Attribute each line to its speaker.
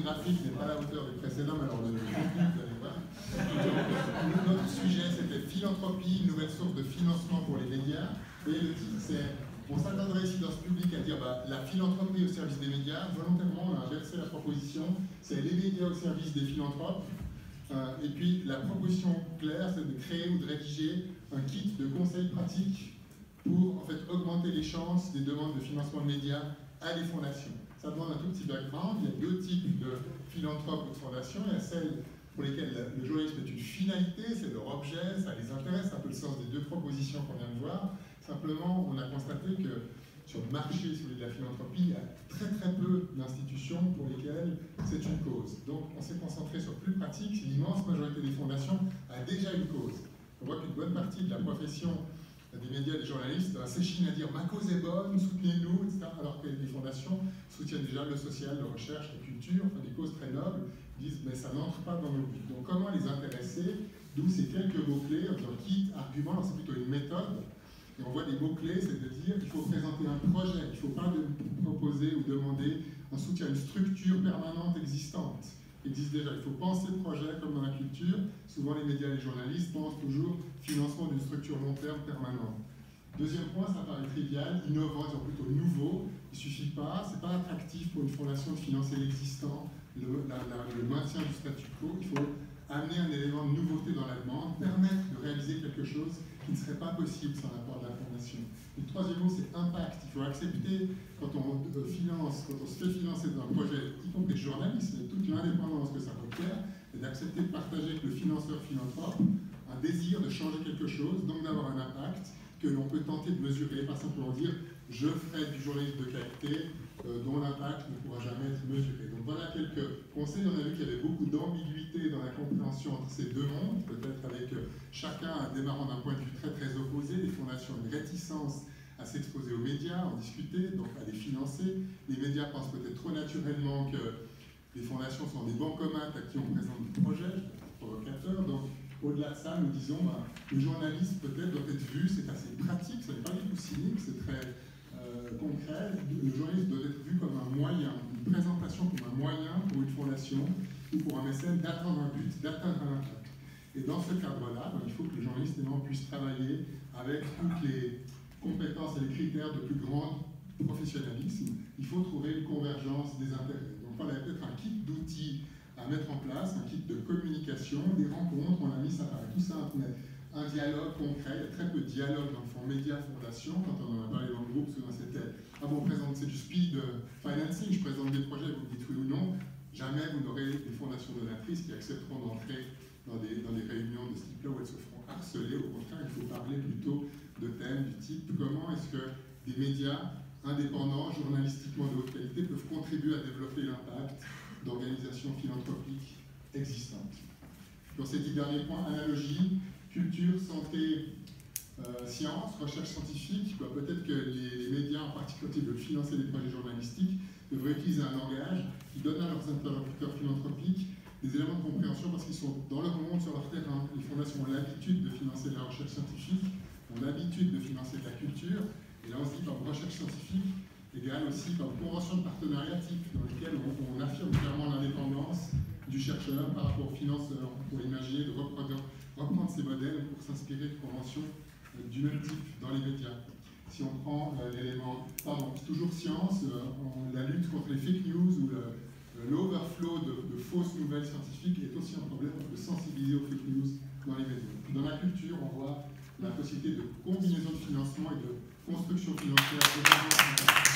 Speaker 1: graphique n'est pas à la hauteur du précédent, mais alors le contenu, vous allez voir. Donc, notre sujet, c'était philanthropie, une nouvelle source de financement pour les médias. Et le titre, c'est, on s'attendrait ici dans ce public à dire la philanthropie au service des médias. Volontairement, on a inversé la proposition. C'est les médias au service des philanthropes. Et puis, la proposition claire, c'est de créer ou de rédiger un kit de conseils pratiques pour en fait, augmenter les chances des demandes de financement de médias à des fondations. Ça demande un tout petit background. Il y a deux types de philanthropes ou de fondations. Il y a celles pour lesquelles le journalisme est une finalité, c'est leur objet, ça les intéresse, c'est un peu le sens des deux propositions qu'on vient de voir. Simplement, on a constaté que sur le marché de la philanthropie, il y a très peu d'institutions pour lesquelles c'est une cause. Donc on s'est concentré sur plus pratique. L'immense majorité des fondations a déjà une cause. On voit qu'une bonne partie de la profession des médias, des journalistes, s'échine à dire ma cause est bonne, soutenez-nous, etc. Alors que les fondations soutiennent déjà le social, la recherche, la culture, enfin des causes très nobles, disent mais ça n'entre pas dans nos buts. Donc comment les intéresser? D'où ces quelques mots-clés, en disant kit, argument, c'est plutôt une méthode. Et on voit des mots-clés, c'est de dire qu'il faut présenter un projet, il ne faut pas proposer ou demander un soutien à une structure permanente existante. Existe déjà, il faut penser le projet comme dans la culture. Souvent les médias et les journalistes pensent toujours financement d'une structure long terme permanente. Deuxième point, ça paraît trivial, innovant, disons plutôt nouveau. Il ne suffit pas, c'est pas attractif pour une fondation de financer l'existant, le maintien du statu quo. Il faut amener un élément de nouveauté dans la demande, permettre de réaliser quelque chose qui ne serait pas possible sans l'apport de la fondation. Et le troisième mot, c'est impact. Il faut accepter, quand on se fait financer dans un projet, y compris journaliste, et toute l'indépendance que ça requiert, et d'accepter de partager avec le financeur philanthrope un désir de changer quelque chose, donc d'avoir un impact que l'on peut tenter de mesurer, pas simplement dire je ferai du journalisme de qualité dont l'impact ne pourra jamais être mesuré. Donc voilà quelques conseils. On a vu qu'il y avait beaucoup d'ambiguïté dans la compréhension entre ces deux mondes, peut-être avec chacun démarrant d'un point de vue très opposé, les fondations ont une réticence à s'exposer aux médias, en discuter, donc à les financer. Les médias pensent peut-être trop naturellement que les fondations sont des bancs communs à qui on présente des projets, provocateurs. Donc au-delà de ça, nous disons le journalisme peut-être doit être vu, c'est assez pratique, ce n'est pas du tout cynique, c'est très concret. Le journalisme doit être vu comme un moyen, une présentation comme un moyen pour une fondation ou pour un mécène d'atteindre un but, d'atteindre un impact. Et dans ce cadre-là, il faut que le journaliste puisse travailler avec toutes les compétences et les critères de plus grand professionnalisme. Il faut trouver une convergence des intérêts. Donc voilà, peut-être un kit d'outils à mettre en place, un kit de communication, des rencontres, on a mis, ça paraît tout simple, mais un dialogue concret. Il y a très peu de dialogue dans le fond média-fondation. Quand on en a parlé dans le groupe, souvent c'était ah bon, c'est du speed financing, je présente des projets, vous me dites oui ou non. Jamais vous n'aurez des fondations donatrices qui accepteront d'entrer dans des réunions de ce type-là où elles se feront harceler. Au contraire, il faut parler plutôt de thèmes du type comment est-ce que des médias indépendants, journalistiquement de haute qualité, peuvent contribuer à développer l'impact d'organisations philanthropiques existantes. Dans ces 10 derniers points, analogie, culture, santé, science, recherche scientifique, peut-être que les médias en particulier veulent financer des projets journalistiques, devraient utiliser un langage qui donne à leurs interlocuteurs philanthropiques des éléments de compréhension parce qu'ils sont dans leur monde, sur leur terrain. Les fondations ont l'habitude de financer de la recherche scientifique, ont l'habitude de financer de la culture, et là on se dit par recherche scientifique égale aussi par convention de partenariat type dans lesquelles on affirme clairement l'indépendance du chercheur par rapport aux financeurs pour imaginer de reprendre ces modèles pour s'inspirer de conventions du même type dans les médias. Si on prend l'élément, toujours science, la lutte contre les fake news ou l'overflow de fausses nouvelles scientifiques est aussi un problème de sensibiliser aux fake news dans les médias. Dans la culture, on voit la possibilité de combinaison de financement et de construction financière.